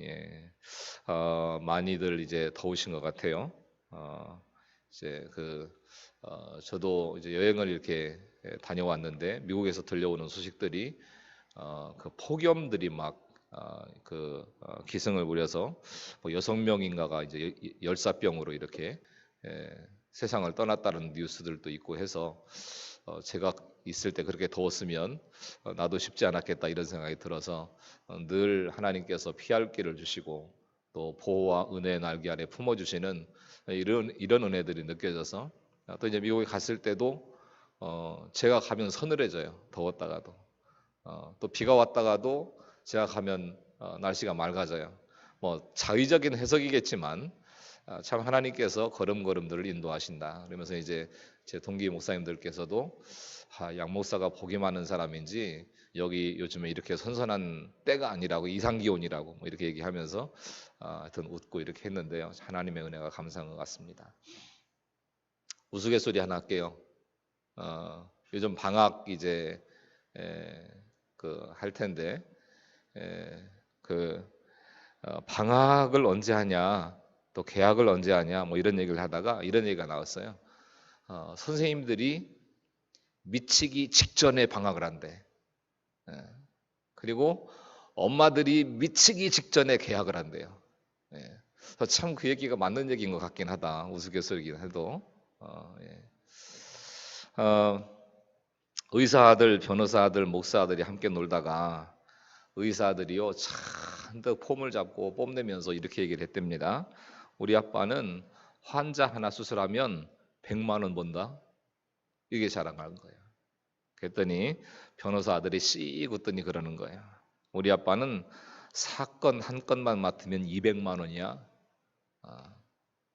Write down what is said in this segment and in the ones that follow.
예, 많이들 이제 더우신 것 같아요. 이제 저도 이제 여행을 이렇게 다녀왔는데 미국에서 들려오는 소식들이 그 폭염들이 막 기승을 부려서 뭐 6명인가가 이제 열사병으로 이렇게 세상을 떠났다는 뉴스들도 있고 해서 제가 있을 때 그렇게 더웠으면 나도 쉽지 않았겠다 이런 생각이 들어서 늘 하나님께서 피할 길을 주시고 또 보호와 은혜의 날개 아래 품어주시는 이런 은혜들이 느껴져서 또 이제 미국에 갔을 때도 제가 가면 서늘해져요. 더웠다가도 또 비가 왔다가도 제가 가면 날씨가 맑아져요. 뭐 자의적인 해석이겠지만 참 하나님께서 걸음걸음들을 인도하신다. 그러면서 이제 제 동기 목사님들께서도 양 목사가 복이 많은 사람인지 여기 요즘에 이렇게 선선한 때가 아니라고 이상기온이라고 뭐 이렇게 얘기하면서 하여튼 웃고 이렇게 했는데요. 하나님의 은혜가 감사한 것 같습니다. 우스갯소리 하나 할게요. 요즘 방학 이제 할 텐데 방학을 언제 하냐 또 개학을 언제 하냐 뭐 이런 얘기를 하다가 이런 얘기가 나왔어요. 선생님들이 미치기 직전에 방학을 한대. 그리고 엄마들이 미치기 직전에 개학을 한대요. 참 그 얘기가 맞는 얘기인 것 같긴 하다. 우스갯소리긴 해도. 예. 의사들, 변호사들, 목사들이 함께 놀다가 의사들이요 잔뜩 폼을 잡고 뽐내면서 이렇게 얘기를 했답니다. 우리 아빠는 환자 하나 수술하면 100만 원 번다. 이게 자랑하는 거예요. 그랬더니 변호사 아들이 씩 웃더니 그러는 거예요. 우리 아빠는 사건 한 건만 맡으면 200만 원이야.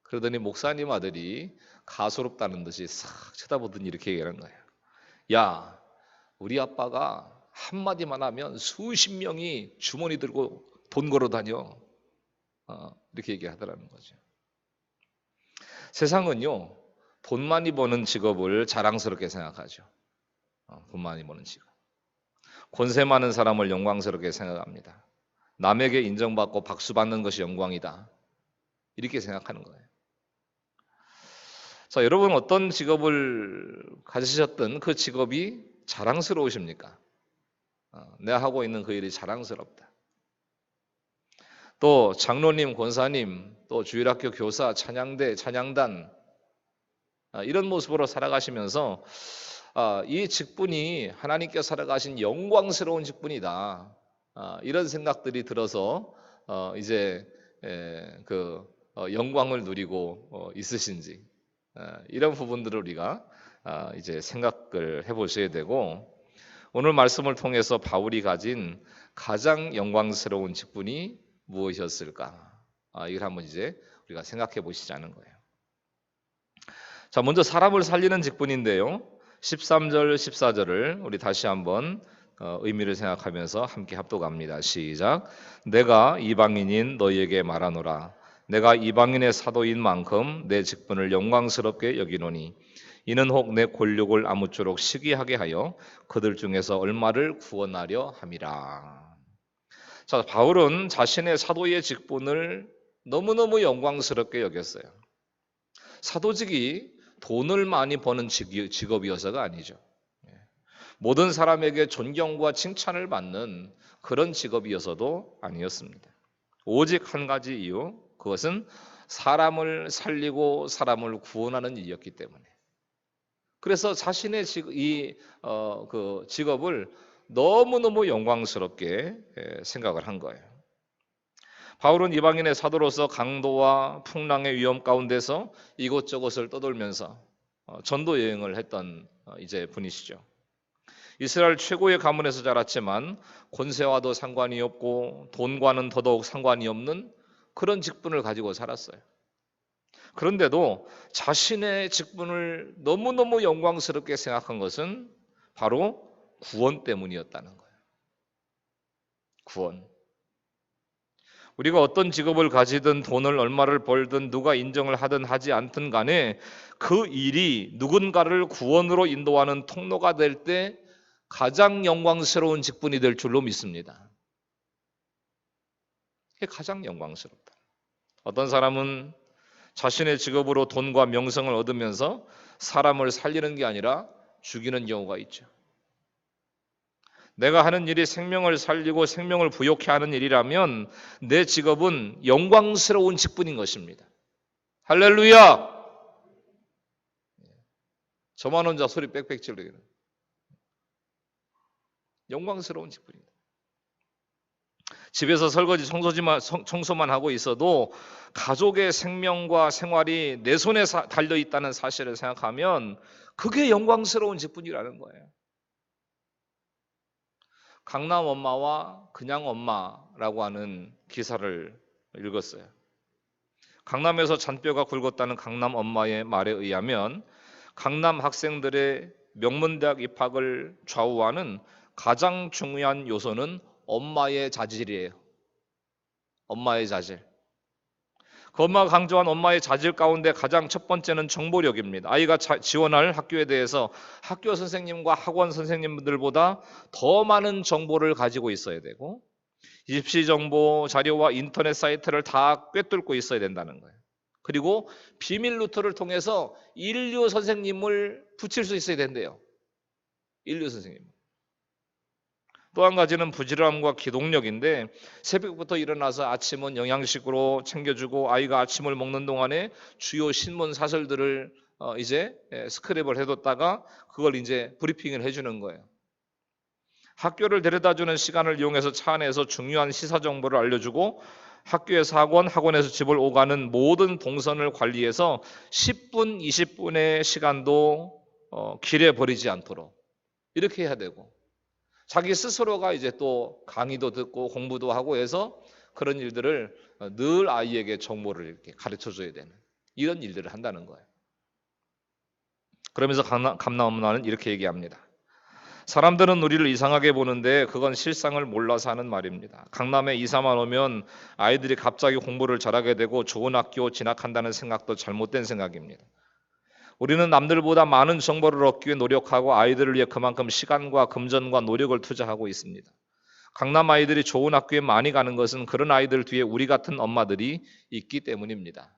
그러더니 목사님 아들이 가소롭다는 듯이 싹 쳐다보더니 이렇게 얘기하는 거예요. 야, 우리 아빠가 한마디만 하면 수십 명이 주머니 들고 돈 걸어 다녀. 이렇게 얘기하더라는 거죠. 세상은요, 돈 많이 버는 직업을 자랑스럽게 생각하죠. 돈 많이 버는 직업. 권세 많은 사람을 영광스럽게 생각합니다. 남에게 인정받고 박수 받는 것이 영광이다. 이렇게 생각하는 거예요. 자, 여러분 어떤 직업을 가지셨든 그 직업이 자랑스러우십니까? 내가 하고 있는 그 일이 자랑스럽다. 또 장로님, 권사님, 또 주일학교 교사, 찬양대, 찬양단 이런 모습으로 살아가시면서 이 직분이 하나님께 살아가신 영광스러운 직분이다. 이런 생각들이 들어서 이제 영광을 누리고 있으신지 이런 부분들을 우리가 이제 생각을 해보셔야 되고 오늘 말씀을 통해서 바울이 가진 가장 영광스러운 직분이 무엇이었을까? 이걸 한번 이제 우리가 생각해 보시자는 거예요. 자, 먼저 사람을 살리는 직분인데요. 13절, 14절을 우리 다시 한번 의미를 생각하면서 함께 합독합니다. 시작. 내가 이방인인 너희에게 말하노라. 내가 이방인의 사도인 만큼 내 직분을 영광스럽게 여기노니 이는 혹 내 권력을 아무쪼록 시기하게 하여 그들 중에서 얼마를 구원하려 함이라. 자, 바울은 자신의 사도의 직분을 너무너무 영광스럽게 여겼어요. 사도직이 돈을 많이 버는 직업이어서가 아니죠. 모든 사람에게 존경과 칭찬을 받는 그런 직업이어서도 아니었습니다. 오직 한 가지 이유, 그것은 사람을 살리고 사람을 구원하는 일이었기 때문에. 그래서 자신의 직업을 너무너무 영광스럽게 생각을 한 거예요. 바울은 이방인의 사도로서 강도와 풍랑의 위험 가운데서 이곳저곳을 떠돌면서 전도 여행을 했던 이제 분이시죠. 이스라엘 최고의 가문에서 자랐지만 권세와도 상관이 없고 돈과는 더더욱 상관이 없는 그런 직분을 가지고 살았어요. 그런데도 자신의 직분을 너무너무 영광스럽게 생각한 것은 바로 구원 때문이었다는 거예요. 구원. 우리가 어떤 직업을 가지든 돈을 얼마를 벌든 누가 인정을 하든 하지 않든 간에 그 일이 누군가를 구원으로 인도하는 통로가 될 때 가장 영광스러운 직분이 될 줄로 믿습니다. 그게 가장 영광스럽다. 어떤 사람은 자신의 직업으로 돈과 명성을 얻으면서 사람을 살리는 게 아니라 죽이는 경우가 있죠. 내가 하는 일이 생명을 살리고 생명을 부욕해 하는 일이라면 내 직업은 영광스러운 직분인 것입니다. 할렐루야! 저만 혼자 소리 빽빽 지르기는 영광스러운 직분입니다. 집에서 설거지 청소만 하고 있어도 가족의 생명과 생활이 내 손에 달려있다는 사실을 생각하면 그게 영광스러운 직분이라는 거예요. 강남 엄마와 그냥 엄마라고 하는 기사를 읽었어요. 강남에서 잔뼈가 굵었다는 강남 엄마의 말에 의하면 강남 학생들의 명문대학 입학을 좌우하는 가장 중요한 요소는 엄마의 자질이에요. 엄마의 자질. 그 엄마가 강조한 엄마의 자질 가운데 가장 첫 번째는 정보력입니다. 아이가 지원할 학교에 대해서 학교 선생님과 학원 선생님들보다 더 많은 정보를 가지고 있어야 되고 입시 정보 자료와 인터넷 사이트를 다 꿰뚫고 있어야 된다는 거예요. 그리고 비밀 루트를 통해서 인류 선생님을 붙일 수 있어야 된대요. 인류 선생님. 또 한 가지는 부지런함과 기동력인데 새벽부터 일어나서 아침은 영양식으로 챙겨주고 아이가 아침을 먹는 동안에 주요 신문 사설들을 이제 스크랩을 해뒀다가 그걸 이제 브리핑을 해주는 거예요. 학교를 데려다주는 시간을 이용해서 차 안에서 중요한 시사 정보를 알려주고 학교에서 학원, 학원에서 집을 오가는 모든 동선을 관리해서 10분, 20분의 시간도 길에 버리지 않도록 이렇게 해야 되고 자기 스스로가 이제 또 강의도 듣고 공부도 하고 해서 그런 일들을 늘 아이에게 정보를 이렇게 가르쳐 줘야 되는 이런 일들을 한다는 거예요. 그러면서 감남 엄마는 이렇게 얘기합니다. 사람들은 우리를 이상하게 보는데 그건 실상을 몰라서 하는 말입니다. 강남에 이사만 오면 아이들이 갑자기 공부를 잘하게 되고 좋은 학교 진학한다는 생각도 잘못된 생각입니다. 우리는 남들보다 많은 정보를 얻기 위해 노력하고 아이들을 위해 그만큼 시간과 금전과 노력을 투자하고 있습니다. 강남 아이들이 좋은 학교에 많이 가는 것은 그런 아이들 뒤에 우리 같은 엄마들이 있기 때문입니다.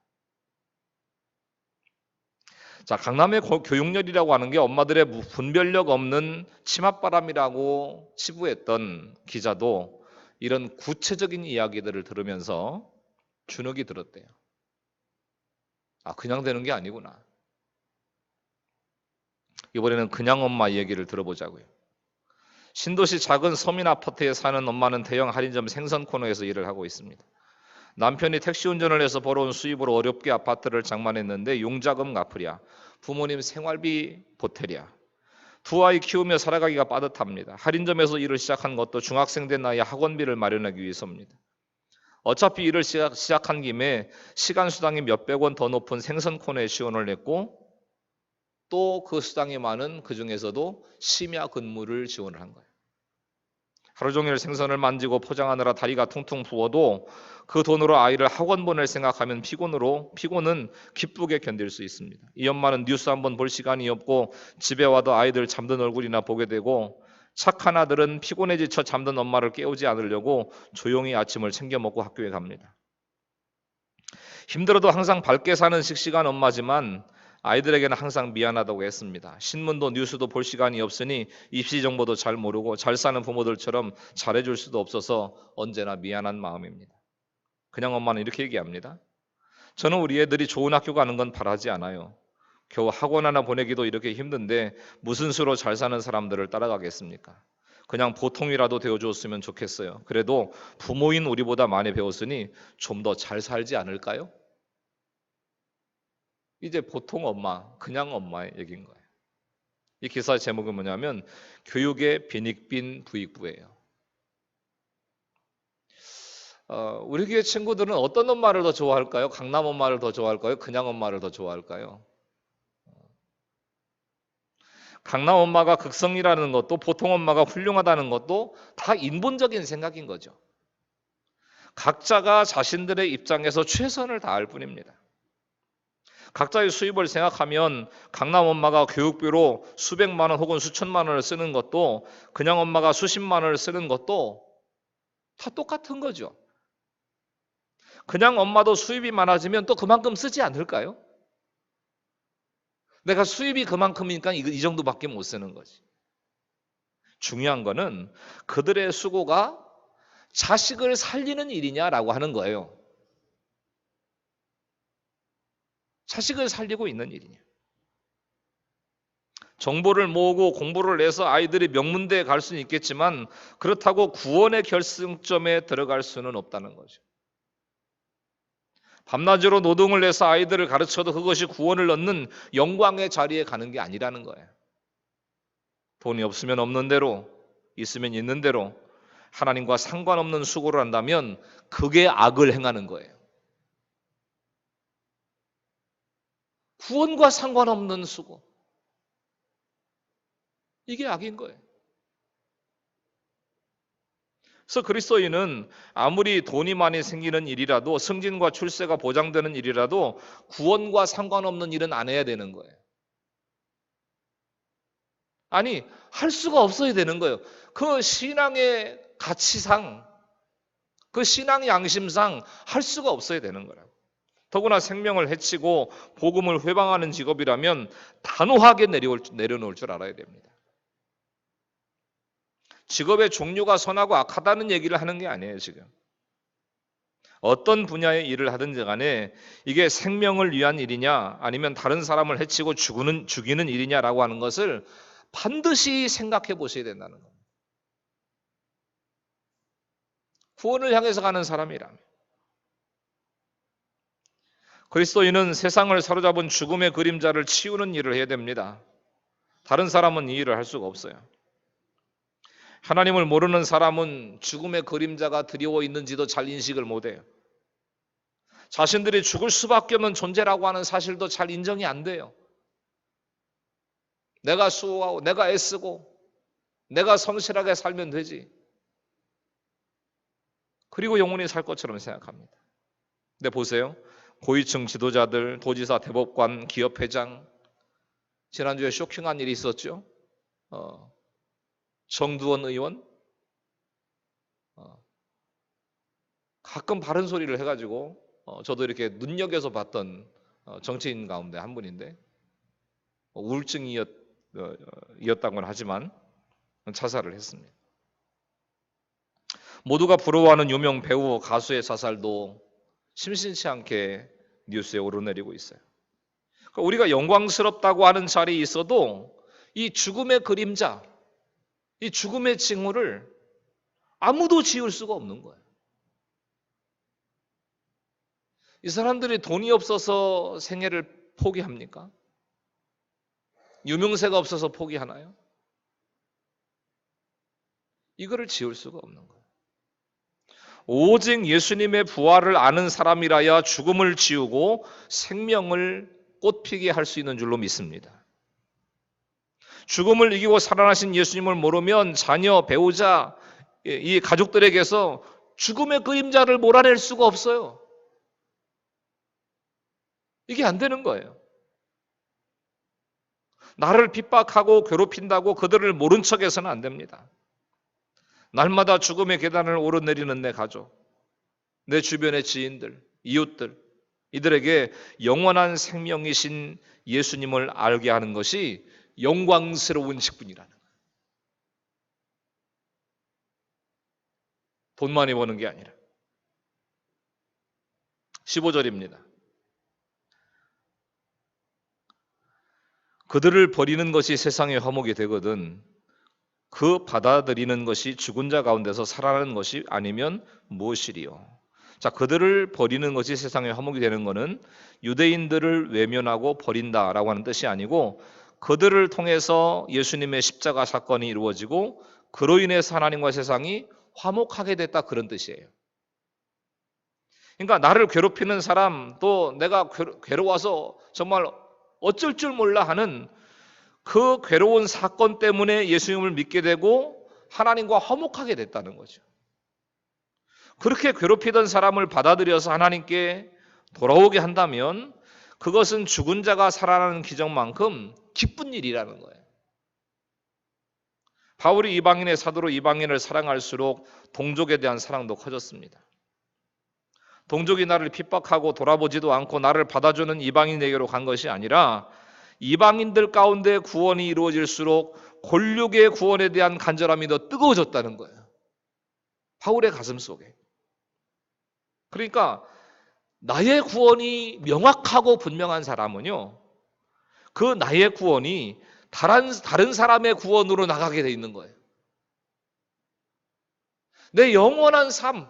자, 강남의 교육열이라고 하는 게 엄마들의 분별력 없는 치맛바람이라고 치부했던 기자도 이런 구체적인 이야기들을 들으면서 주눅이 들었대요. 아, 그냥 되는 게 아니구나. 이번에는 그냥 엄마 얘기를 들어보자고요. 신도시 작은 서민 아파트에 사는 엄마는 대형 할인점 생선 코너에서 일을 하고 있습니다. 남편이 택시 운전을 해서 벌어온 수입으로 어렵게 아파트를 장만했는데 용자금 갚으랴, 부모님 생활비 보태랴. 두 아이 키우며 살아가기가 빠듯합니다. 할인점에서 일을 시작한 것도 중학생 된 나이에 학원비를 마련하기 위해서입니다. 어차피 일을 시작한 김에 시간 수당이 몇백 원 더 높은 생선 코너에 지원을 했고 또 그 수당이 많은 그 중에서도 심야 근무를 지원을 한 거예요. 하루 종일 생선을 만지고 포장하느라 다리가 퉁퉁 부어도 그 돈으로 아이를 학원 보낼 생각하면 피곤은 기쁘게 견딜 수 있습니다. 이 엄마는 뉴스 한번 볼 시간이 없고 집에 와도 아이들 잠든 얼굴이나 보게 되고 착한 아들은 피곤해 지쳐 잠든 엄마를 깨우지 않으려고 조용히 아침을 챙겨 먹고 학교에 갑니다. 힘들어도 항상 밝게 사는 씩씩한 엄마지만 아이들에게는 항상 미안하다고 했습니다. 신문도 뉴스도 볼 시간이 없으니 입시 정보도 잘 모르고 잘 사는 부모들처럼 잘해줄 수도 없어서 언제나 미안한 마음입니다. 그냥 엄마는 이렇게 얘기합니다. 저는 우리 애들이 좋은 학교 가는 건 바라지 않아요. 겨우 학원 하나 보내기도 이렇게 힘든데 무슨 수로 잘 사는 사람들을 따라가겠습니까? 그냥 보통이라도 되어주었으면 좋겠어요. 그래도 부모인 우리보다 많이 배웠으니 좀 더 잘 살지 않을까요? 이제 보통 엄마, 그냥 엄마의 얘기인 거예요. 이 기사의 제목은 뭐냐면 교육의 빈익빈 부익부예요. 우리 교회 친구들은 어떤 엄마를 더 좋아할까요? 강남 엄마를 더 좋아할까요? 그냥 엄마를 더 좋아할까요? 강남 엄마가 극성이라는 것도 보통 엄마가 훌륭하다는 것도 다 인본적인 생각인 거죠. 각자가 자신들의 입장에서 최선을 다할 뿐입니다. 각자의 수입을 생각하면 강남 엄마가 교육비로 수백만 원 혹은 수천만 원을 쓰는 것도 그냥 엄마가 수십만 원을 쓰는 것도 다 똑같은 거죠. 그냥 엄마도 수입이 많아지면 또 그만큼 쓰지 않을까요? 내가 수입이 그만큼이니까 이 정도밖에 못 쓰는 거지. 중요한 거는 그들의 수고가 자식을 살리는 일이냐라고 하는 거예요. 자식을 살리고 있는 일이냐. 정보를 모으고 공부를 해서 아이들이 명문대에 갈 수는 있겠지만 그렇다고 구원의 결승점에 들어갈 수는 없다는 거죠. 밤낮으로 노동을 해서 아이들을 가르쳐도 그것이 구원을 얻는 영광의 자리에 가는 게 아니라는 거예요. 돈이 없으면 없는 대로, 있으면 있는 대로 하나님과 상관없는 수고를 한다면 그게 악을 행하는 거예요. 구원과 상관없는 수고. 이게 악인 거예요. 그래서 그리스도인은 아무리 돈이 많이 생기는 일이라도, 승진과 출세가 보장되는 일이라도 구원과 상관없는 일은 안 해야 되는 거예요. 아니, 할 수가 없어야 되는 거예요. 그 신앙의 가치상, 그 신앙의 양심상 할 수가 없어야 되는 거라고. 더구나 생명을 해치고 복음을 회방하는 직업이라면 단호하게 내려놓을 줄 알아야 됩니다. 직업의 종류가 선하고 악하다는 얘기를 하는 게 아니에요, 지금. 어떤 분야의 일을 하든지 간에 이게 생명을 위한 일이냐 아니면 다른 사람을 해치고 죽이는 일이냐라고 하는 것을 반드시 생각해 보셔야 된다는 겁니다. 구원을 향해서 가는 사람이라면. 그리스도인은 세상을 사로잡은 죽음의 그림자를 치우는 일을 해야 됩니다. 다른 사람은 이 일을 할 수가 없어요. 하나님을 모르는 사람은 죽음의 그림자가 드리워 있는지도 잘 인식을 못해요. 자신들이 죽을 수밖에 없는 존재라고 하는 사실도 잘 인정이 안 돼요. 내가 수고하고 내가 애쓰고 내가 성실하게 살면 되지. 그리고 영원히 살 것처럼 생각합니다. 근데 보세요. 고위층 지도자들, 도지사, 대법관, 기업회장, 지난주에 쇼킹한 일이 있었죠. 정두원 의원 가끔 바른 소리를 해가지고 저도 이렇게 눈여겨서 봤던 정치인 가운데 한 분인데 우울증이었다고는 하지만 자살을 했습니다. 모두가 부러워하는 유명 배우, 가수의 자살도 심심치 않게 뉴스에 오르내리고 있어요. 그러니까 우리가 영광스럽다고 하는 자리에 있어도 이 죽음의 그림자, 이 죽음의 징후를 아무도 지울 수가 없는 거예요. 이 사람들이 돈이 없어서 생애를 포기합니까? 유명세가 없어서 포기하나요? 이거를 지울 수가 없는 거예요. 오직 예수님의 부활을 아는 사람이라야 죽음을 지우고 생명을 꽃피게 할 수 있는 줄로 믿습니다. 죽음을 이기고 살아나신 예수님을 모르면 자녀, 배우자, 이 가족들에게서 죽음의 그림자를 몰아낼 수가 없어요. 이게 안 되는 거예요. 나를 핍박하고 괴롭힌다고 그들을 모른 척해서는 안 됩니다. 날마다 죽음의 계단을 오르내리는 내 가족, 내 주변의 지인들, 이웃들, 이들에게 영원한 생명이신 예수님을 알게 하는 것이 영광스러운 직분이라는 거예요. 돈 많이 버는 게 아니라. 15절입니다. 그들을 버리는 것이 세상의 화목이 되거든 그 받아들이는 것이 죽은 자 가운데서 살아나는 것이 아니면 무엇이리요. 자, 그들을 버리는 것이 세상의 화목이 되는 것은 유대인들을 외면하고 버린다라고 하는 뜻이 아니고 그들을 통해서 예수님의 십자가 사건이 이루어지고 그로 인해서 하나님과 세상이 화목하게 됐다, 그런 뜻이에요. 그러니까 나를 괴롭히는 사람, 또 내가 괴로워서 정말 어쩔 줄 몰라 하는 그 괴로운 사건 때문에 예수님을 믿게 되고 하나님과 화목하게 됐다는 거죠. 그렇게 괴롭히던 사람을 받아들여서 하나님께 돌아오게 한다면 그것은 죽은 자가 살아나는 기적만큼 기쁜 일이라는 거예요. 바울이 이방인의 사도로 이방인을 사랑할수록 동족에 대한 사랑도 커졌습니다. 동족이 나를 핍박하고 돌아보지도 않고 나를 받아주는 이방인에게로 간 것이 아니라 이방인들 가운데 구원이 이루어질수록 권력의 구원에 대한 간절함이 더 뜨거워졌다는 거예요. 바울의 가슴 속에. 그러니까 나의 구원이 명확하고 분명한 사람은요, 그 나의 구원이 다른 사람의 구원으로 나가게 돼 있는 거예요. 내 영원한 삶,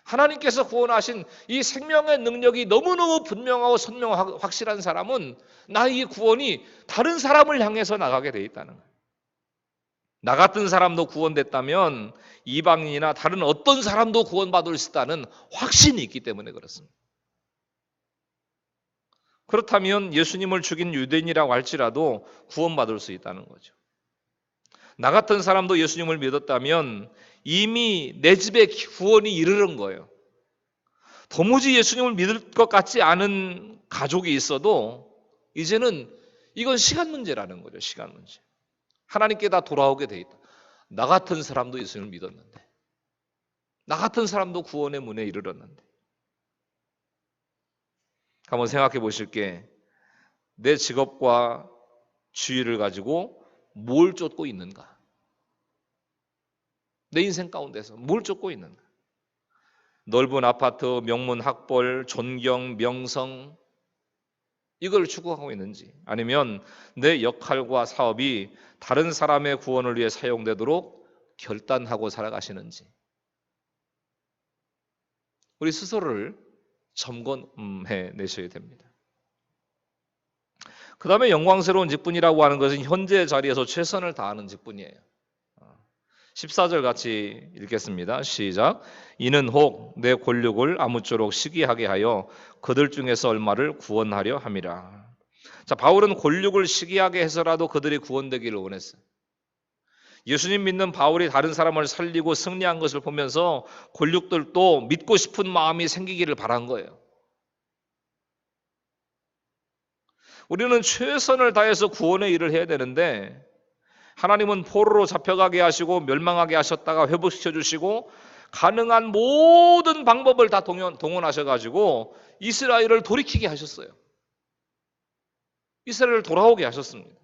하나님께서 구원하신 이 생명의 능력이 너무너무 분명하고 선명하고 확실한 사람은 나의 구원이 다른 사람을 향해서 나가게 돼 있다는 거예요. 나 같은 사람도 구원됐다면 이방인이나 다른 어떤 사람도 구원받을 수 있다는 확신이 있기 때문에 그렇습니다. 그렇다면 예수님을 죽인 유대인이라고 할지라도 구원받을 수 있다는 거죠. 나 같은 사람도 예수님을 믿었다면 이미 내 집에 구원이 이르는 거예요. 도무지 예수님을 믿을 것 같지 않은 가족이 있어도 이제는 이건 시간 문제라는 거죠. 시간 문제. 하나님께 다 돌아오게 돼 있다. 나 같은 사람도 예수님을 믿었는데, 나 같은 사람도 구원의 문에 이르렀는데. 한번 생각해 보실 게, 내 직업과 주의를 가지고 뭘 쫓고 있는가? 내 인생 가운데서 뭘 쫓고 있는가? 넓은 아파트, 명문 학벌, 존경, 명성, 이걸 추구하고 있는지, 아니면 내 역할과 사업이 다른 사람의 구원을 위해 사용되도록 결단하고 살아가시는지, 우리 스스로를 점검해 내셔야 됩니다. 그 다음에 영광스러운 직분이라고 하는 것은 현재 자리에서 최선을 다하는 직분이에요. 14절 같이 읽겠습니다. 시작. 이는 혹 내 권력을 아무쪼록 시기하게 하여 그들 중에서 얼마를 구원하려 함이라. 자, 바울은 권력을 시기하게 해서라도 그들이 구원되기를 원했어요. 예수님 믿는 바울이 다른 사람을 살리고 승리한 것을 보면서 권력들도 믿고 싶은 마음이 생기기를 바란 거예요. 우리는 최선을 다해서 구원의 일을 해야 되는데, 하나님은 포로로 잡혀가게 하시고 멸망하게 하셨다가 회복시켜 주시고 가능한 모든 방법을 다 동원하셔가지고 이스라엘을 돌이키게 하셨어요. 이스라엘을 돌아오게 하셨습니다.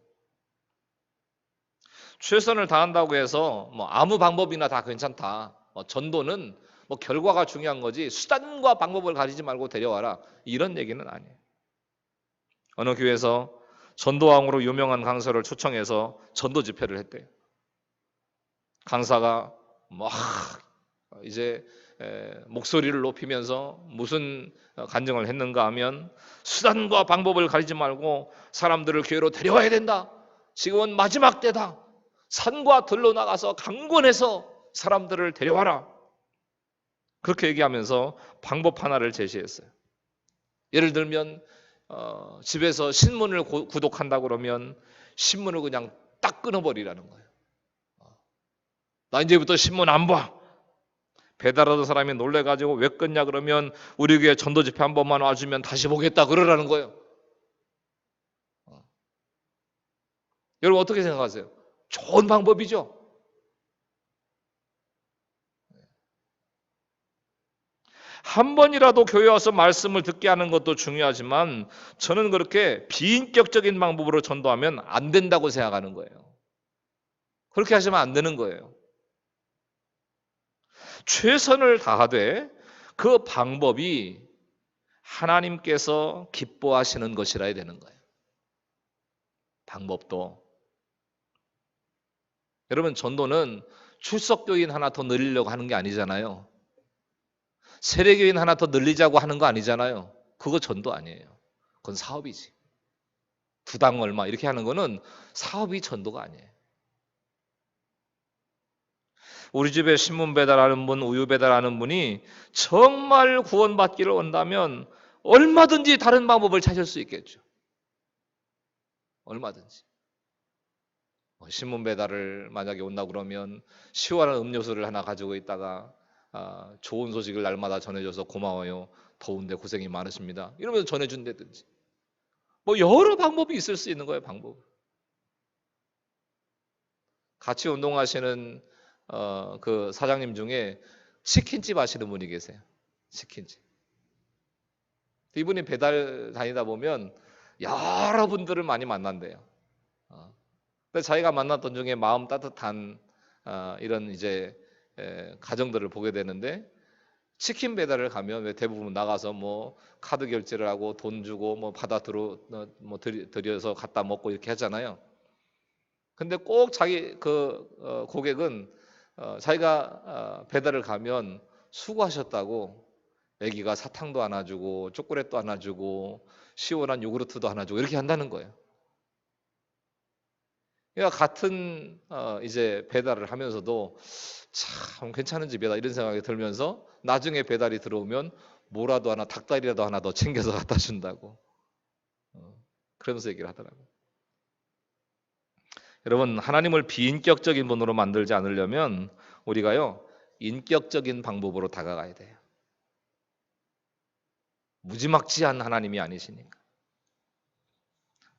최선을 다한다고 해서 아무 방법이나 다 괜찮다. 전도는 결과가 중요한 거지 수단과 방법을 가지지 말고 데려와라. 이런 얘기는 아니에요. 어느 교회에서 전도왕으로 유명한 강사를 초청해서 전도 집회를 했대요. 강사가 막 이제 목소리를 높이면서 무슨 간증을 했는가 하면, 수단과 방법을 가리지 말고 사람들을 교회로 데려와야 된다. 지금은 마지막 때다. 산과 들로 나가서 강권해서 사람들을 데려와라. 그렇게 얘기하면서 방법 하나를 제시했어요. 예를 들면 집에서 신문을 구독한다 그러면 신문을 그냥 딱 끊어버리라는 거예요. 나 이제부터 신문 안 봐. 배달하던 사람이 놀래가지고 왜 끊냐 그러면 우리 교회 전도 집회 한 번만 와주면 다시 보겠다 그러라는 거예요. 여러분 어떻게 생각하세요? 좋은 방법이죠? 한 번이라도 교회 와서 말씀을 듣게 하는 것도 중요하지만 저는 그렇게 비인격적인 방법으로 전도하면 안 된다고 생각하는 거예요. 그렇게 하시면 안 되는 거예요. 최선을 다하되 그 방법이 하나님께서 기뻐하시는 것이라야 되는 거예요. 방법도. 여러분 전도는 출석교인 하나 더 늘리려고 하는 게 아니잖아요. 세례교인 하나 더 늘리자고 하는 거 아니잖아요. 그거 전도 아니에요. 그건 사업이지. 두당 얼마 이렇게 하는 거는 사업이 전도가 아니에요. 우리 집에 신문 배달하는 분, 우유 배달하는 분이 정말 구원받기를 원한다면 얼마든지 다른 방법을 찾을 수 있겠죠. 얼마든지. 신문 배달을 만약에 온다 그러면 시원한 음료수를 하나 가지고 있다가 좋은 소식을 날마다 전해줘서 고마워요. 더운데 고생이 많으십니다. 이러면서 전해준다든지. 여러 방법이 있을 수 있는 거예요. 방법. 같이 운동하시는 그 사장님 중에 치킨집 하시는 분이 계세요. 치킨집. 이분이 배달 다니다 보면 여러분들을 많이 만난대요. 근데 자기가 만났던 중에 마음 따뜻한 이런 이제 가정들을 보게 되는데, 치킨 배달을 가면 왜 대부분 나가서 뭐 카드 결제를 하고 돈 주고 뭐 들여서 갖다 먹고 이렇게 하잖아요. 근데 꼭 자기 고객은 자기가 배달을 가면 수고하셨다고, 애기가 사탕도 하나 주고 초콜릿도 하나 주고 시원한 요구르트도 하나 주고 이렇게 한다는 거예요. 그러니까 같은 이제 배달을 하면서도 참 괜찮은 집이다 이런 생각이 들면서 나중에 배달이 들어오면 뭐라도 하나, 닭다리라도 하나 더 챙겨서 갖다 준다고 그러면서 얘기를 하더라고요. 여러분, 하나님을 비인격적인 분으로 만들지 않으려면 우리가요 인격적인 방법으로 다가가야 돼요. 무지막지한 하나님이 아니시니까.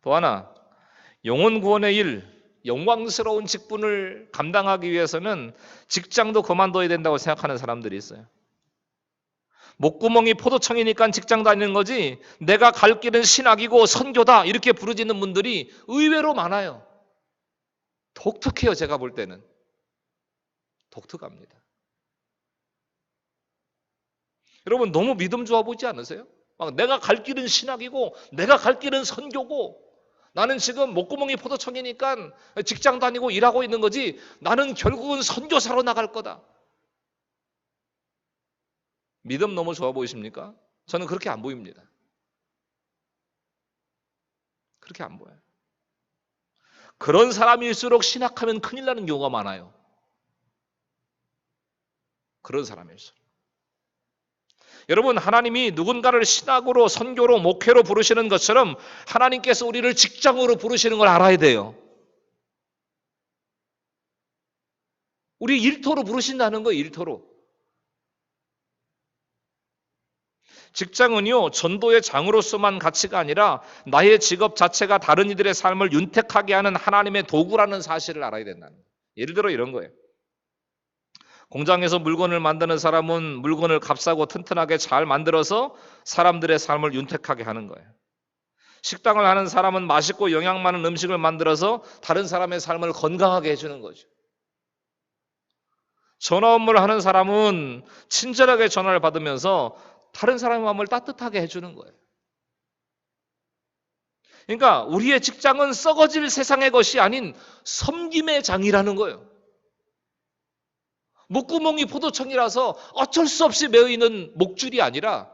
또 하나, 영혼 구원의 일, 영광스러운 직분을 감당하기 위해서는 직장도 그만둬야 된다고 생각하는 사람들이 있어요. 목구멍이 포도청이니까 직장 다니는 거지 내가 갈 길은 신학이고 선교다 이렇게 부르짖는 분들이 의외로 많아요. 독특해요. 제가 볼 때는 독특합니다. 여러분, 너무 믿음 좋아 보이지 않으세요? 막 내가 갈 길은 신학이고 내가 갈 길은 선교고 나는 지금 목구멍이 포도청이니까 직장 다니고 일하고 있는 거지 나는 결국은 선교사로 나갈 거다. 믿음 너무 좋아 보이십니까? 저는 그렇게 안 보입니다. 그렇게 안 보여요. 그런 사람일수록 신학하면 큰일 나는 경우가 많아요. 그런 사람일수록. 여러분, 하나님이 누군가를 신학으로, 선교로, 목회로 부르시는 것처럼 하나님께서 우리를 직장으로 부르시는 걸 알아야 돼요. 우리 일터로 부르신다는 거예요. 일터로. 직장은요 전도의 장으로서만 가치가 아니라 나의 직업 자체가 다른 이들의 삶을 윤택하게 하는 하나님의 도구라는 사실을 알아야 된다는 거예요. 예를 들어 이런 거예요. 공장에서 물건을 만드는 사람은 물건을 값싸고 튼튼하게 잘 만들어서 사람들의 삶을 윤택하게 하는 거예요. 식당을 하는 사람은 맛있고 영양 많은 음식을 만들어서 다른 사람의 삶을 건강하게 해주는 거죠. 전화 업무를 하는 사람은 친절하게 전화를 받으면서 다른 사람의 마음을 따뜻하게 해주는 거예요. 그러니까 우리의 직장은 썩어질 세상의 것이 아닌 섬김의 장이라는 거예요. 목구멍이 포도청이라서 어쩔 수 없이 매어 있는 목줄이 아니라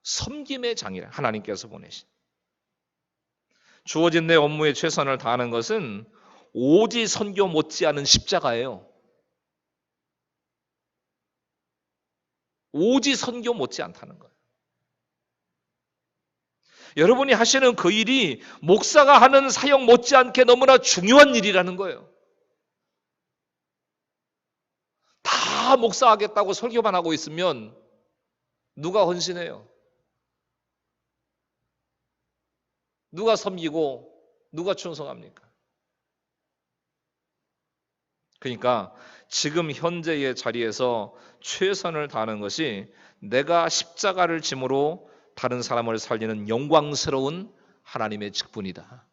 섬김의 장이라 하나님께서 보내신. 주어진 내 업무에 최선을 다하는 것은 오직 선교 못지않은 십자가예요. 오직 선교 못지않다는 거예요. 여러분이 하시는 그 일이 목사가 하는 사역 못지않게 너무나 중요한 일이라는 거예요. 다 목사하겠다고 설교만 하고 있으면 누가 헌신해요? 누가 섬기고 누가 충성합니까? 그러니까 지금 현재의 자리에서 최선을 다하는 것이 내가 십자가를 짐으로 다른 사람을 살리는 영광스러운 하나님의 직분이다.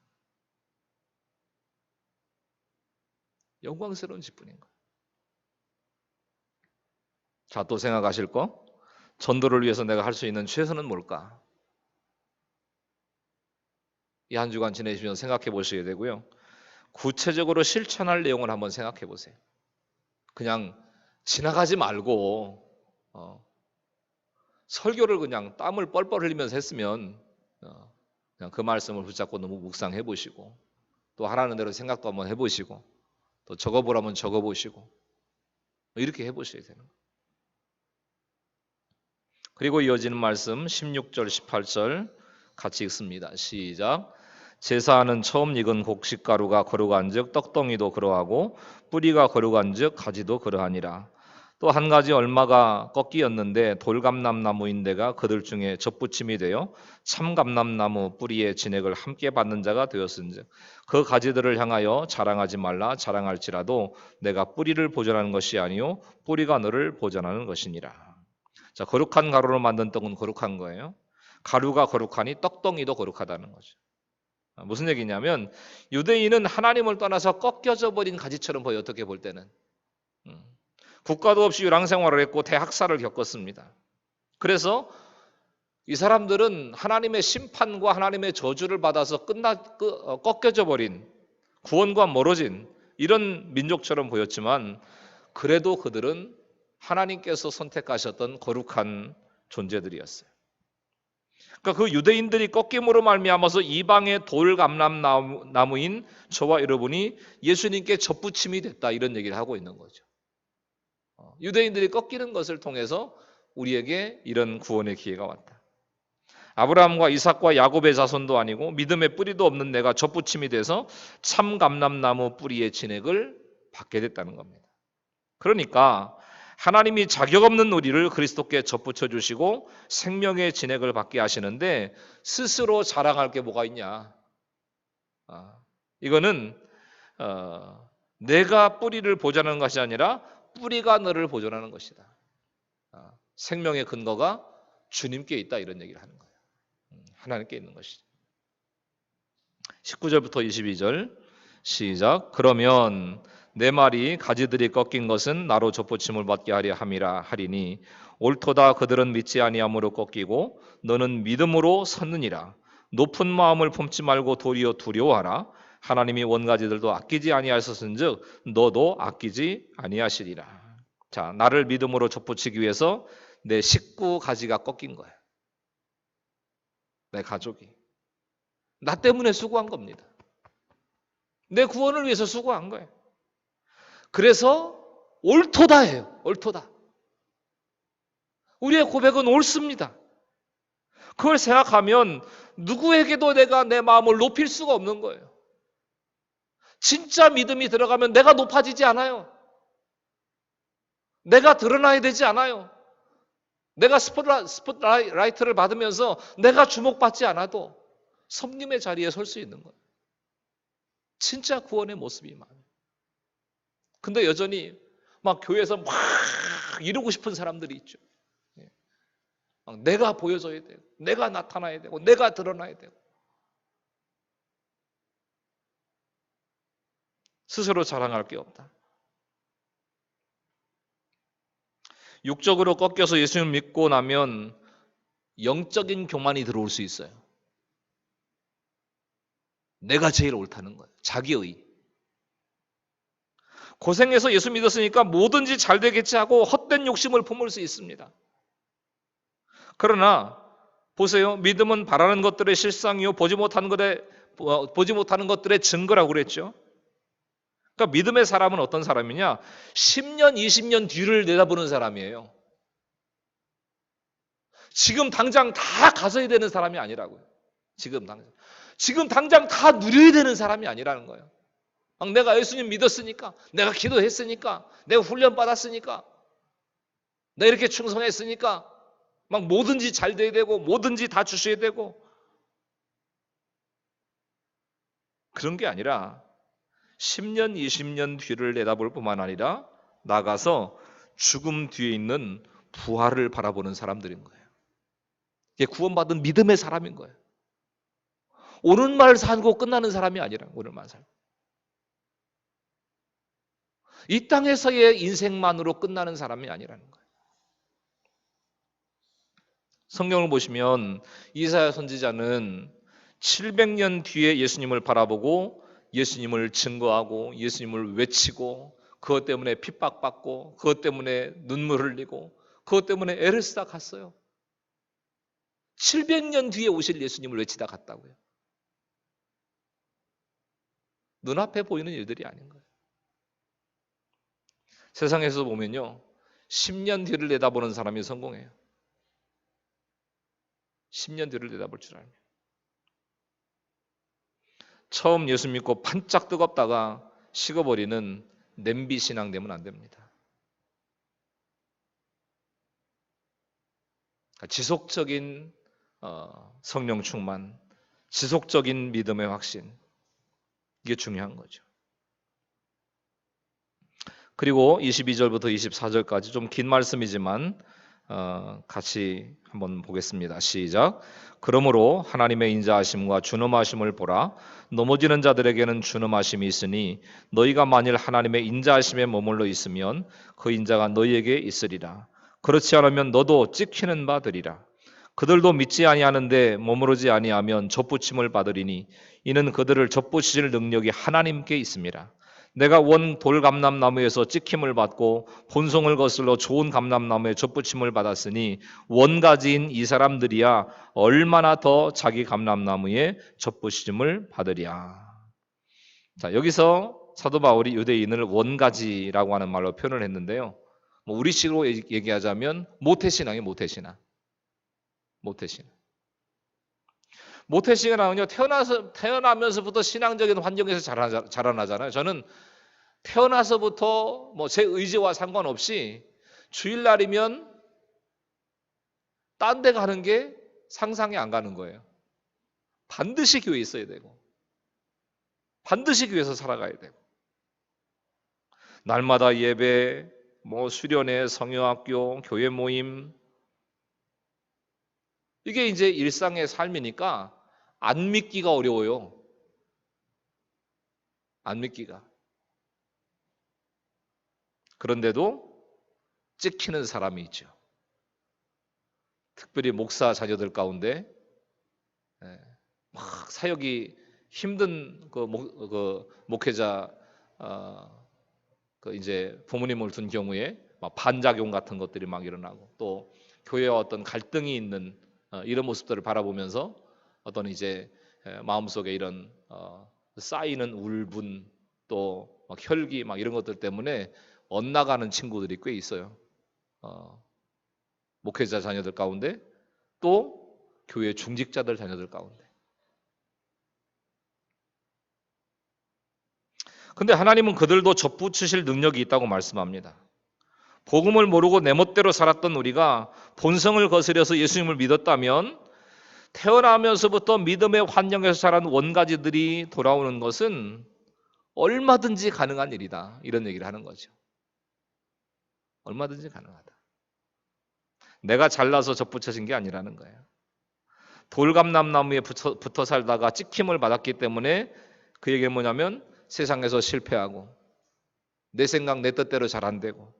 영광스러운 직분인 거예요. 자, 또 생각하실 거? 전도를 위해서 내가 할 수 있는 최선은 뭘까? 이 한 주간 지내시면서 생각해 보셔야 되고요. 구체적으로 실천할 내용을 한번 생각해 보세요. 그냥 지나가지 말고 설교를 그냥 땀을 뻘뻘 흘리면서 했으면 그냥 그 말씀을 붙잡고 너무 묵상해 보시고 또 하라는 대로 생각도 한번 해보시고 또 적어보라면 적어보시고 이렇게 해보셔야 되는 거예요. 그리고 이어지는 말씀 16절 18절 같이 읽습니다. 시작. 제사하는 처음 익은 곡식가루가 거룩한즉 떡덩이도 그러하고 뿌리가 거룩한즉 가지도 그러하니라. 또 한 가지 얼마가 꺾이었는데 돌감람나무인데가 그들 중에 접붙임이 되어 참감람나무 뿌리의 진액을 함께 받는 자가 되었은즉 그 가지들을 향하여 자랑하지 말라. 자랑할지라도 내가 뿌리를 보존하는 것이 아니요 뿌리가 너를 보존하는 것이니라. 자, 거룩한 가루로 만든 떡은 거룩한 거예요. 가루가 거룩하니 떡덩이도 거룩하다는 거죠. 무슨 얘기냐면 유대인은 하나님을 떠나서 꺾여져 버린 가지처럼 보여. 어떻게 볼 때는 국가도 없이 유랑생활을 했고 대학살을 겪었습니다. 그래서 이 사람들은 하나님의 심판과 하나님의 저주를 받아서 꺾여져 버린, 구원과 멀어진 이런 민족처럼 보였지만 그래도 그들은 하나님께서 선택하셨던 거룩한 존재들이었어요. 그러니까 그 유대인들이 꺾임으로 말미암아서 이방의 돌감람나무인 저와 여러분이 예수님께 접붙임이 됐다, 이런 얘기를 하고 있는 거죠. 유대인들이 꺾이는 것을 통해서 우리에게 이런 구원의 기회가 왔다. 아브라함과 이삭과 야곱의 자손도 아니고 믿음의 뿌리도 없는 내가 접붙임이 돼서 참 감람나무 뿌리의 진액을 받게 됐다는 겁니다. 그러니까 하나님이 자격 없는 우리를 그리스도께 접붙여 주시고 생명의 진액을 받게 하시는데 스스로 자랑할 게 뭐가 있냐? 이거는 내가 뿌리를 보존하는 것이 아니라 뿌리가 너를 보존하는 것이다. 생명의 근거가 주님께 있다, 이런 얘기를 하는 거예요. 하나님께 있는 것이죠. 19절부터 22절 시작. 그러면 내 말이 가지들이 꺾인 것은 나로 접붙임을 받게 하려 함이라 하리니 옳도다. 그들은 믿지 아니함으로 꺾이고 너는 믿음으로 섰느니라. 높은 마음을 품지 말고 도리어 두려워하라. 하나님이 원가지들도 아끼지 아니하셨은즉 너도 아끼지 아니하시리라. 자, 나를 믿음으로 접붙이기 위해서 내 식구 가지가 꺾인 거예요. 내 가족이 나 때문에 수고한 겁니다. 내 구원을 위해서 수고한 거예요. 그래서 옳도다예요. 옳도다. 우리의 고백은 옳습니다. 그걸 생각하면 누구에게도 내가 내 마음을 높일 수가 없는 거예요. 진짜 믿음이 들어가면 내가 높아지지 않아요. 내가 드러나야 되지 않아요. 내가 스포트라이트를 받으면서 내가 주목받지 않아도 성님의 자리에 설 수 있는 거예요. 진짜 구원의 모습이 많아요. 근데 여전히 막 교회에서 막 이루고 싶은 사람들이 있죠. 막 내가 보여줘야 되고, 내가 나타나야 되고, 내가 드러나야 되고. 스스로 자랑할 게 없다. 육적으로 꺾여서 예수님을 믿고 나면 영적인 교만이 들어올 수 있어요. 내가 제일 옳다는 거예요. 자기의. 고생해서 예수 믿었으니까 뭐든지 잘 되겠지 하고 헛된 욕심을 품을 수 있습니다. 그러나 보세요. 믿음은 바라는 것들의 실상이요 보지 못하는 것들의 증거라고 그랬죠. 그러니까 믿음의 사람은 어떤 사람이냐? 10년, 20년 뒤를 내다보는 사람이에요. 지금 당장 다 가져야 되는 사람이 아니라고요. 지금 당장 다 누려야 되는 사람이 아니라는 거예요. 막 내가 예수님 믿었으니까, 내가 기도했으니까, 내가 훈련 받았으니까, 내가 이렇게 충성했으니까 막 뭐든지 잘 돼야 되고 뭐든지 다 주셔야 되고, 그런 게 아니라 10년, 20년 뒤를 내다볼 뿐만 아니라 나가서 죽음 뒤에 있는 부활을 바라보는 사람들인 거예요. 이게 구원받은 믿음의 사람인 거예요. 오늘만 살고 끝나는 사람이 아니라 오늘만 살고. 이 땅에서의 인생만으로 끝나는 사람이 아니라는 거예요. 성경을 보시면 이사야 선지자는 700년 뒤에 예수님을 바라보고 예수님을 증거하고 예수님을 외치고 그것 때문에 핍박받고 그것 때문에 눈물 흘리고 그것 때문에 애를 쓰다 갔어요. 700년 뒤에 오실 예수님을 외치다 갔다고요. 눈앞에 보이는 일들이 아닌 거예요. 세상에서 보면요, 10년 뒤를 내다보는 사람이 성공해요. 10년 뒤를 내다볼 줄 알면. 처음 예수 믿고 반짝 뜨겁다가 식어버리는 냄비 신앙 되면 안 됩니다. 지속적인 성령 충만, 지속적인 믿음의 확신, 이게 중요한 거죠. 그리고 22절부터 24절까지 좀 긴 말씀이지만 같이 한번 보겠습니다. 시작. 그러므로 하나님의 인자하심과 준엄하심을 보라. 넘어지는 자들에게는 준엄하심이 있으니 너희가 만일 하나님의 인자하심에 머물러 있으면 그 인자가 너희에게 있으리라. 그렇지 않으면 너도 찍히는 바 되리라. 그들도 믿지 아니하는데 머무르지 아니하면 접붙임을 받으리니 이는 그들을 접붙이실 능력이 하나님께 있습니다. 내가 원 돌감람나무에서 찍힘을 받고 본송을 거슬러 좋은 감람나무에 접붙임을 받았으니 원가지인 이 사람들이야 얼마나 더 자기 감람나무에 접붙임을 받으랴. 자, 여기서 사도 바울이 유대인을 원가지라고 하는 말로 표현을 했는데요. 뭐 우리식으로 얘기하자면 모태신앙이 모태신앙. 모태신앙은요, 태어나면서부터 신앙적인 환경에서 자라나잖아요. 저는 태어나서부터 뭐 제 의지와 상관없이 주일날이면 딴 데 가는 게 상상이 안 가는 거예요. 반드시 교회에 있어야 되고, 반드시 교회에서 살아가야 되고, 날마다 예배, 뭐 수련회, 성경학교, 교회 모임, 이게 이제 일상의 삶이니까 안 믿기가 어려워요. 안 믿기가. 그런데도 찍히는 사람이 있죠. 특별히 목사 자녀들 가운데 막 사역이 힘든 그 목회자 그 이제 부모님을 둔 경우에 막 반작용 같은 것들이 막 일어나고 또 교회와 어떤 갈등이 있는 이런 모습들을 바라보면서 어떤 이제 마음속에 이런 쌓이는 울분 또 막 혈기 막 이런 것들 때문에 엇나가는 친구들이 꽤 있어요. 목회자 자녀들 가운데 또 교회 중직자들 자녀들 가운데. 근데 하나님은 그들도 접붙이실 능력이 있다고 말씀합니다. 복음을 모르고 내 멋대로 살았던 우리가 본성을 거스려서 예수님을 믿었다면 태어나면서부터 믿음의 환경에서 자란 원가지들이 돌아오는 것은 얼마든지 가능한 일이다. 이런 얘기를 하는 거죠. 얼마든지 가능하다. 내가 잘나서 접붙여진 게 아니라는 거예요. 돌감람나무에 붙어 살다가 찍힘을 받았기 때문에 그 얘기는 뭐냐면 세상에서 실패하고 내 생각 내 뜻대로 잘 안 되고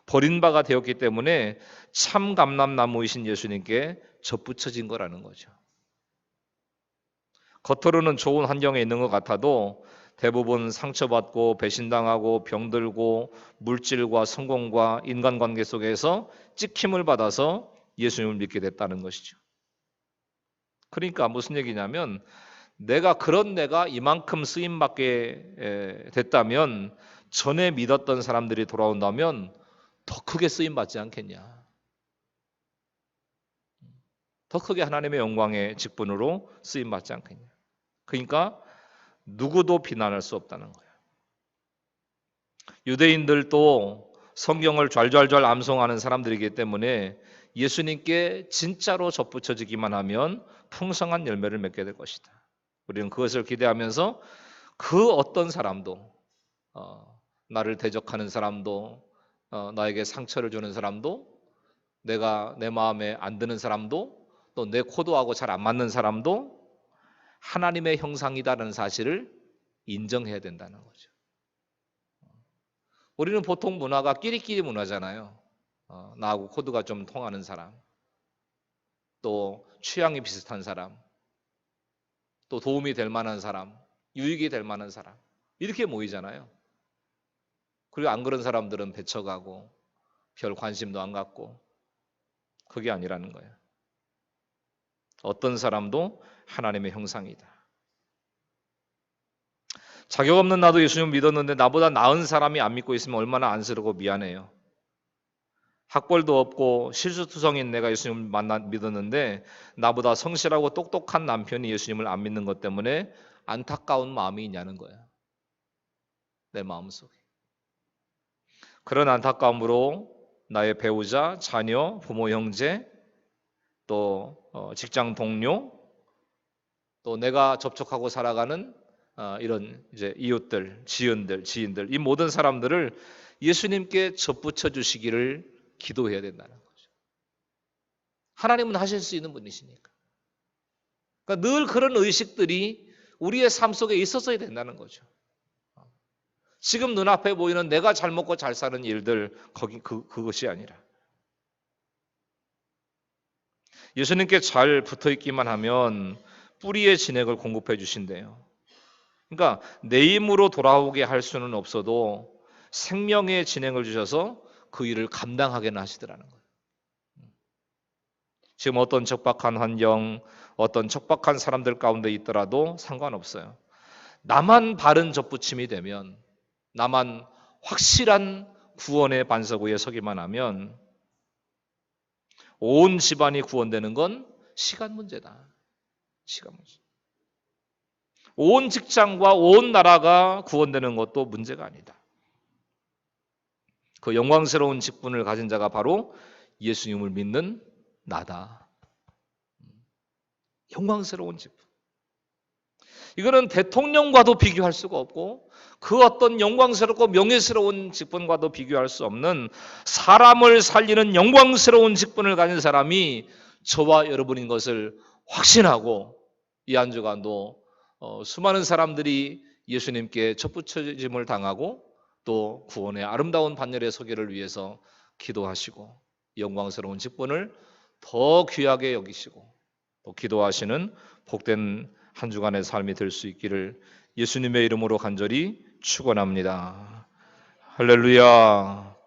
버림바가 되었기 때문에 참 감람나무이신 예수님께 접붙여진 거라는 거죠. 겉으로는 좋은 환경에 있는 것 같아도 대부분 상처받고 배신당하고 병들고 물질과 성공과 인간관계 속에서 찍힘을 받아서 예수님을 믿게 됐다는 것이죠. 그러니까 무슨 얘기냐면 내가 이만큼 쓰임받게 됐다면 전에 믿었던 사람들이 돌아온다면 더 크게 쓰임받지 않겠냐. 더 크게 하나님의 영광의 직분으로 쓰임받지 않겠냐. 그러니까 누구도 비난할 수 없다는 거예요. 유대인들도 성경을 좔좔좔 암송하는 사람들이기 때문에 예수님께 진짜로 접붙여지기만 하면 풍성한 열매를 맺게 될 것이다. 우리는 그것을 기대하면서 그 어떤 사람도 나를 대적하는 사람도 나에게 상처를 주는 사람도 내가 내 마음에 안 드는 사람도 또 내 코드하고 잘 안 맞는 사람도 하나님의 형상이다라는 사실을 인정해야 된다는 거죠. 우리는 보통 문화가 끼리끼리 문화잖아요. 나하고 코드가 좀 통하는 사람, 또 취향이 비슷한 사람, 또 도움이 될 만한 사람, 유익이 될 만한 사람 이렇게 모이잖아요. 그리고 안 그런 사람들은 배척하고 별 관심도 안 갖고 그게 아니라는 거예요. 어떤 사람도 하나님의 형상이다. 자격 없는 나도 예수님 믿었는데 나보다 나은 사람이 안 믿고 있으면 얼마나 안쓰럽고 미안해요. 학벌도 없고 실수투성인 내가 예수님을 믿었는데 나보다 성실하고 똑똑한 남편이 예수님을 안 믿는 것 때문에 안타까운 마음이 있냐는 거예요. 내 마음속에. 그런 안타까움으로 나의 배우자, 자녀, 부모, 형제, 또 직장 동료, 또 내가 접촉하고 살아가는 이런 이제 이웃들, 지인들 이 모든 사람들을 예수님께 접붙여 주시기를 기도해야 된다는 거죠. 하나님은 하실 수 있는 분이시니까. 그러니까 늘 그런 의식들이 우리의 삶 속에 있었어야 된다는 거죠. 지금 눈앞에 보이는 내가 잘 먹고 잘 사는 일들 그것이 아니라 예수님께 잘 붙어있기만 하면 뿌리의 진액을 공급해 주신대요. 그러니까 내 힘으로 돌아오게 할 수는 없어도 생명의 진액을 주셔서 그 일을 감당하게는 하시더라는 거예요. 지금 어떤 척박한 환경, 어떤 척박한 사람들 가운데 있더라도 상관없어요. 나만 바른 접붙임이 되면, 나만 확실한 구원의 반석 위에 서기만 하면 온 집안이 구원되는 건 시간 문제다. 시간 문제. 온 직장과 온 나라가 구원되는 것도 문제가 아니다. 그 영광스러운 직분을 가진 자가 바로 예수님을 믿는 나다. 영광스러운 직분. 이거는 대통령과도 비교할 수가 없고 그 어떤 영광스럽고 명예스러운 직분과도 비교할 수 없는 사람을 살리는 영광스러운 직분을 가진 사람이 저와 여러분인 것을 확신하고 이 한 주간도 수많은 사람들이 예수님께 첩부쳐짐을 당하고 또 구원의 아름다운 반열에 서기를 위해서 기도하시고 영광스러운 직분을 더 귀하게 여기시고 또 기도하시는 복된 한 주간의 삶이 될 수 있기를 예수님의 이름으로 간절히 축원합니다. 할렐루야.